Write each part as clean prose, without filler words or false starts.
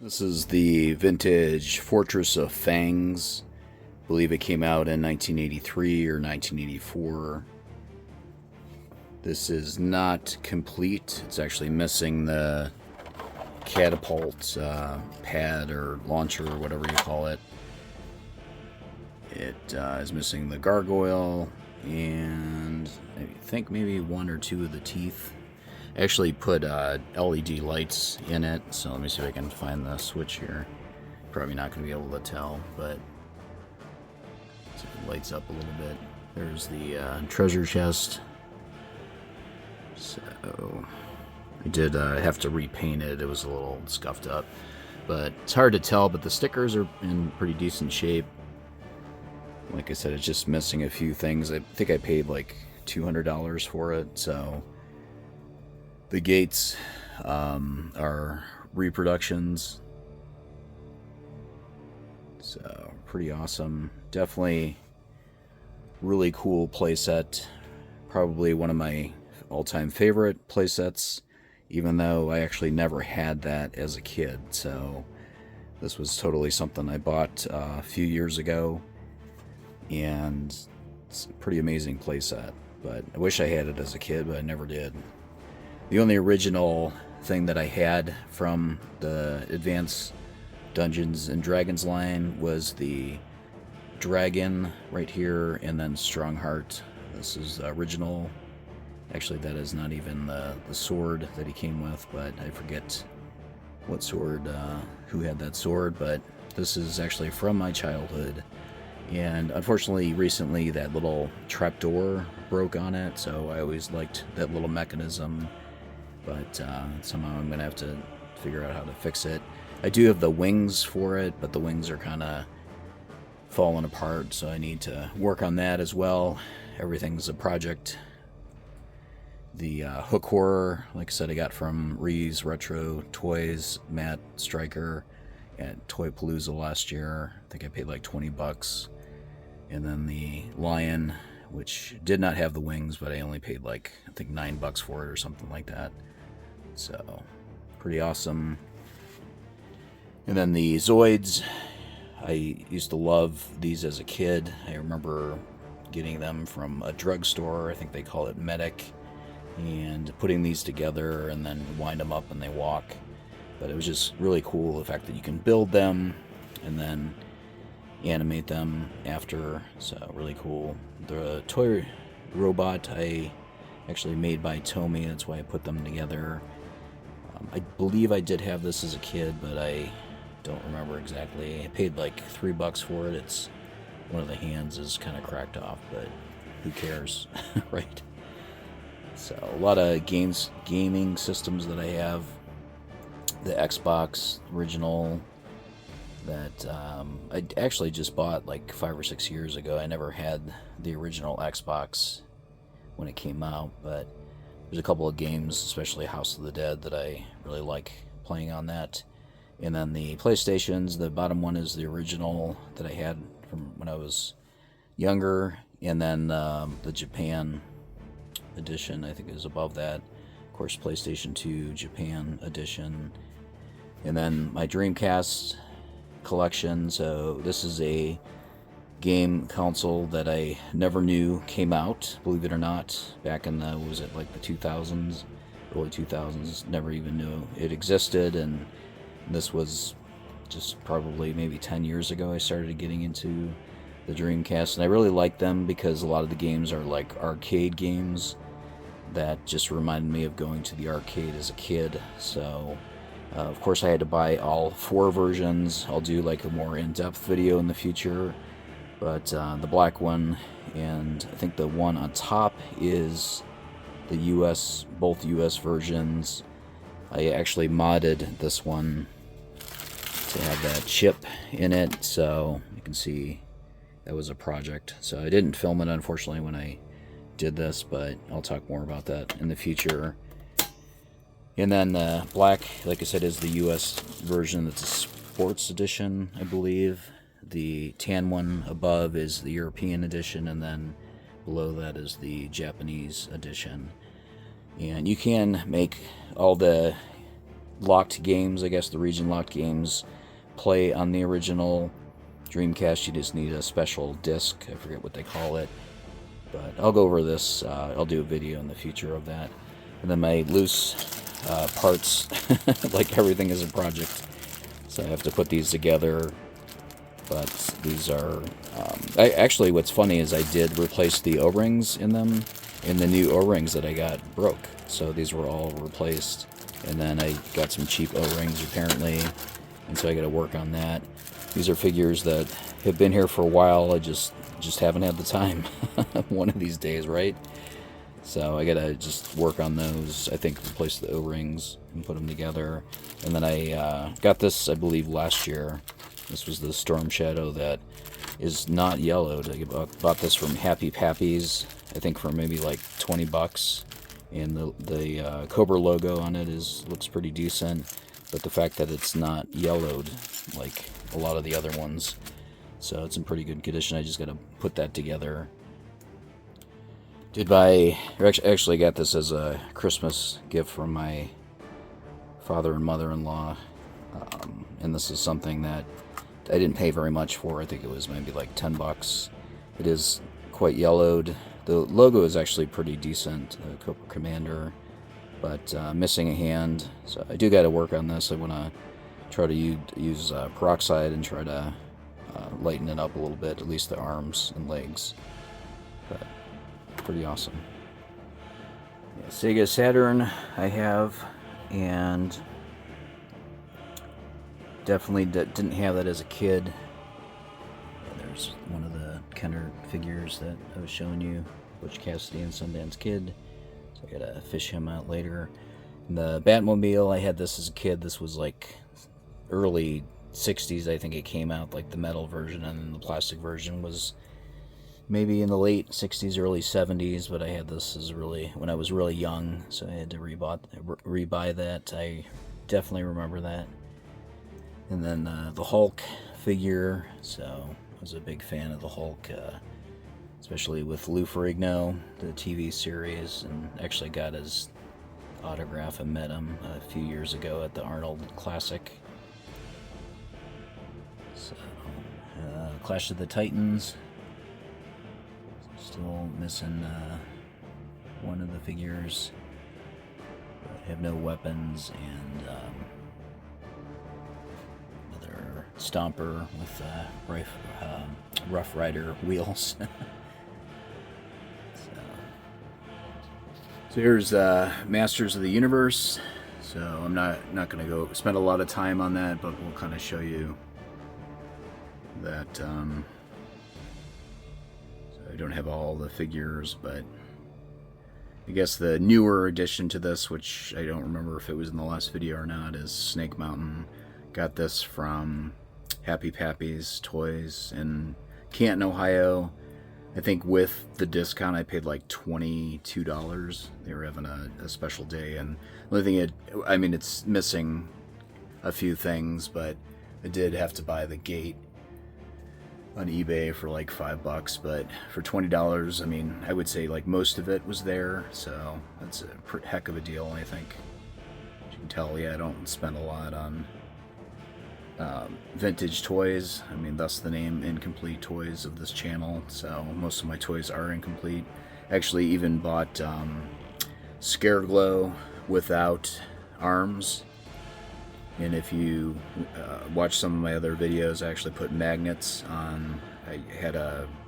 This is the vintage Fortress of Fangs. I believe it came out in 1983 or 1984. This is not complete. It's actually missing the catapult pad or launcher or whatever you call it. It is missing the gargoyle and I think maybe one or two of the teeth. I actually put LED lights in it, so let me see if I can find the switch here. Probably not going to be able to tell, but so it lights up a little bit. There's the treasure chest. So I did have to repaint it. It was a little scuffed up, but it's hard to tell, but the stickers are in pretty decent shape. Like I said, it's just missing a few things. I think I paid like $200 for it, so the gates are reproductions. So pretty awesome. Definitely really cool playset. Probably one of my all-time favorite playsets, even though I actually never had that as a kid. So this was totally something I bought a few years ago, and it's a pretty amazing playset. But I wish I had it as a kid, but I never did. The only original thing that I had from the Advanced Dungeons and Dragons line was the dragon right here, and then Strongheart. This is original. Actually, that is not even the sword that he came with, but I forget what sword, who had that sword, but this is actually from my childhood. And unfortunately, recently that little trapdoor broke on it, so I always liked that little mechanism. But somehow I'm going to have to figure out how to fix it. I do have the wings for it, but the wings are kind of falling apart, so I need to work on that as well. Everything's a project. The hook horror, like I said, I got from Reeves Retro Toys, Matt Stryker at Toy Palooza last year. I think I paid like $20. And then the lion, which did not have the wings, but I only paid like, I think $9 for it or something like that. So, pretty awesome. And then the Zoids, I used to love these as a kid. I remember getting them from a drugstore, I think they call it Medic, and putting these together and then wind them up and they walk. But it was just really cool, the fact that you can build them and then animate them after, so really cool. The toy robot I actually made by Tomy, that's why I put them together. I believe I did have this as a kid, but I don't remember exactly. I paid like $3 for it. It's one of the hands is kind of cracked off, but who cares, right? So a lot of gaming systems that I have. The Xbox original that I actually just bought like 5 or 6 years ago. I never had the original Xbox when it came out, but there's a couple of games, especially House of the Dead, that I really like playing on that. And then the PlayStations, the bottom one is the original that I had from when I was younger, and then the Japan edition, I think, is above that. Of course, PlayStation 2 Japan edition. And then my Dreamcast collection. So this is a game console that I never knew came out, believe it or not, back in the, what was it, like the 2000s, early 2000s. Never even knew it existed, and this was just probably maybe 10 years ago I started getting into the Dreamcast, and I really like them because a lot of the games are like arcade games that just reminded me of going to the arcade as a kid. So of course I had to buy all 4 versions. I'll do like a more in-depth video in the future, but the black one, and I think the one on top is the US, both US versions. I actually modded this one to have that chip in it, so you can see that was a project. So I didn't film it, unfortunately, when I did this, but I'll talk more about that in the future. And then black, like I said, is the US version. That's a sports edition, I believe. The tan one above is the European edition, and then below that is the Japanese edition. And you can make all the locked games, I guess the region locked games play on the original Dreamcast. You just need a special disc. I forget what they call it. But I'll go over this. I'll do a video in the future of that. And then my loose parts, like everything is a project. So I have to put these together. But these are... actually, what's funny is I did replace the O-rings in them. And the new O-rings that I got broke. So these were all replaced. And then I got some cheap O-rings apparently. And so I got to work on that. These are figures that have been here for a while. I just haven't had the time one of these days, right? So I gotta just work on those. I think replace the O-rings and put them together. And then I got this, I believe, last year. This was the Storm Shadow that is not yellowed. I bought this from Happy Pappies, I think for maybe like 20 bucks. And the Cobra logo on it looks pretty decent. But the fact that it's not yellowed like a lot of the other ones. So it's in pretty good condition. I just got to put that together. Actually got this as a Christmas gift from my father and mother-in-law. And this is something that I didn't pay very much for. I think it was maybe like 10 bucks. It is quite yellowed. The logo is actually pretty decent, Cobra Commander, but missing a hand. So I do got to work on this. I want to try to use peroxide and try to lighten it up a little bit, at least the arms and legs. But pretty awesome. Yeah, Sega Saturn I have, and definitely didn't have that as a kid. Yeah, there's one of the Kenner figures that I was showing you, Butch Cassidy and Sundance Kid. So I gotta fish him out later. And the Batmobile, I had this as a kid. This was like early 60s, I think it came out, like the metal version, and then the plastic version was maybe in the late 60s, early 70s, but I had this when I was really young, so I had to rebuy that. I definitely remember that. And then the Hulk figure, so I was a big fan of the Hulk, especially with Lou Ferrigno, the TV series, and actually got his autograph and met him a few years ago at the Arnold Classic. So, Clash of the Titans. Still missing one of the figures. Have no weapons, and another Stomper with Rough Rider wheels. So here's Masters of the Universe. So I'm not going to go spend a lot of time on that, but we'll kind of show you that. So I don't have all the figures, but I guess the newer addition to this, which I don't remember if it was in the last video or not, is Snake Mountain. Got this from Happy Pappies Toys in Canton, Ohio. I think with the discount I paid like $22. They were having a special day, and the only thing it's missing a few things, but I did have to buy the gate on eBay for like $5, but for $20, I mean, I would say like most of it was there, so that's a heck of a deal, I think. As you can tell, yeah, I don't spend a lot on vintage toys. I mean, thus the name Incomplete Toys of this channel, so most of my toys are incomplete. Actually even bought Scareglow without arms. And if you watch some of my other videos, I actually put magnets on. I had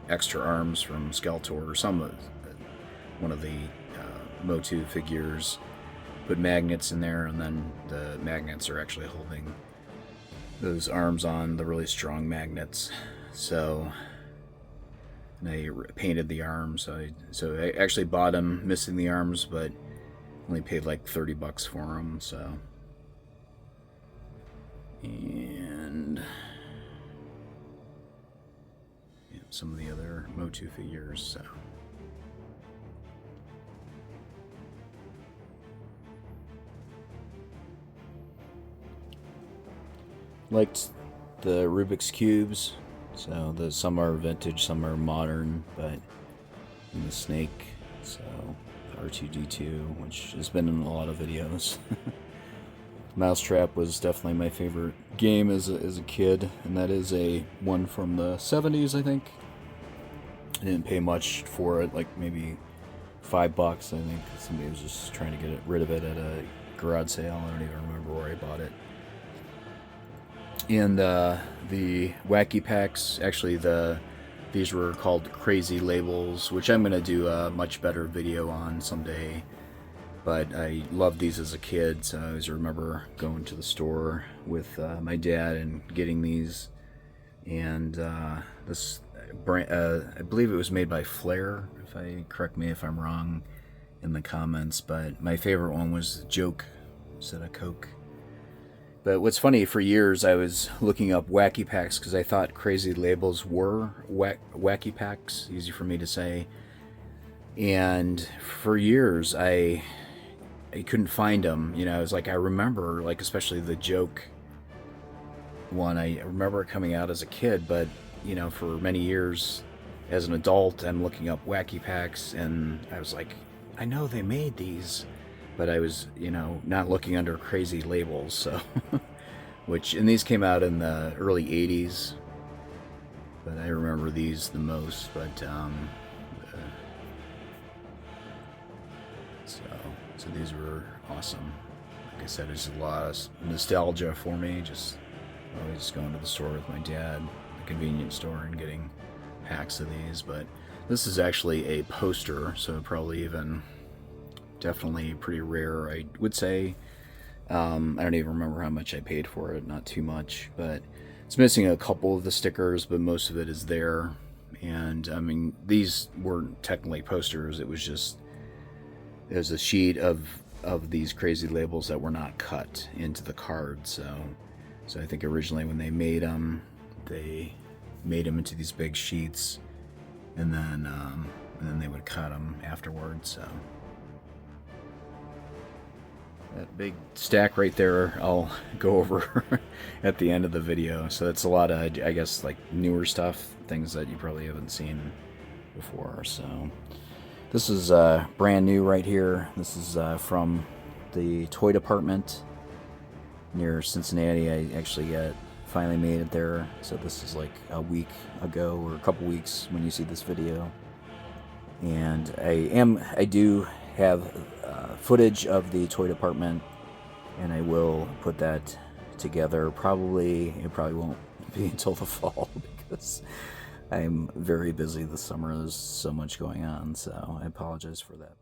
extra arms from Skeletor, or one of the Motu figures. Put magnets in there, and then the magnets are actually holding those arms on, the really strong magnets. So, and I painted the arms. So I actually bought them missing the arms, but only paid like $30 for them. So. And yeah, some of the other Motu figures. So liked the Rubik's cubes. So some are vintage, some are modern, but and the snake. So R2D2, which has been in a lot of videos. Mousetrap was definitely my favorite game as a kid, and that is a one from the 70s, I think. I didn't pay much for it, like maybe $5. I think somebody was just trying to get rid of it at a garage sale. I don't even remember where I bought it. And the Wacky packs, actually these were called Crazy Labels, which I'm gonna do a much better video on someday. But I loved these as a kid, so I always remember going to the store with my dad and getting these. And this brand, I believe it was made by Flair. Correct me if I'm wrong in the comments. But my favorite one was Joke instead of Coke. But what's funny, for years I was looking up Wacky packs because I thought Crazy Labels were Wacky packs. Easy for me to say. And for years I couldn't find them. You know, it was like, I remember, like, especially the Joke one, I remember it coming out as a kid, but, you know, for many years as an adult, I'm looking up Wacky packs, and I was like, I know they made these, but I was, you know, not looking under Crazy Labels, so, and these came out in the early 80s, but I remember these the most, but, So these were awesome. Like I said, it's a lot of nostalgia for me. Just always going to the store with my dad, the convenience store, and getting packs of these. But this is actually a poster, so probably even definitely pretty rare, I would say. I don't even remember how much I paid for it. Not too much, but it's missing a couple of the stickers, but most of it is there. And I mean, these weren't technically posters. It was a sheet of these Crazy Labels that were not cut into the card. So I think originally when they made them into these big sheets, and then they would cut them afterwards. So that big stack right there, I'll go over at the end of the video. So that's a lot of, I guess, like newer stuff, things that you probably haven't seen before. So this is brand new right here. This is from the toy department near Cincinnati. I actually finally made it there. So this is like a week ago, or a couple weeks when you see this video. And I do have footage of the toy department, and I will put that together. It probably won't be until the fall because I'm very busy this summer. There's so much going on, so I apologize for that.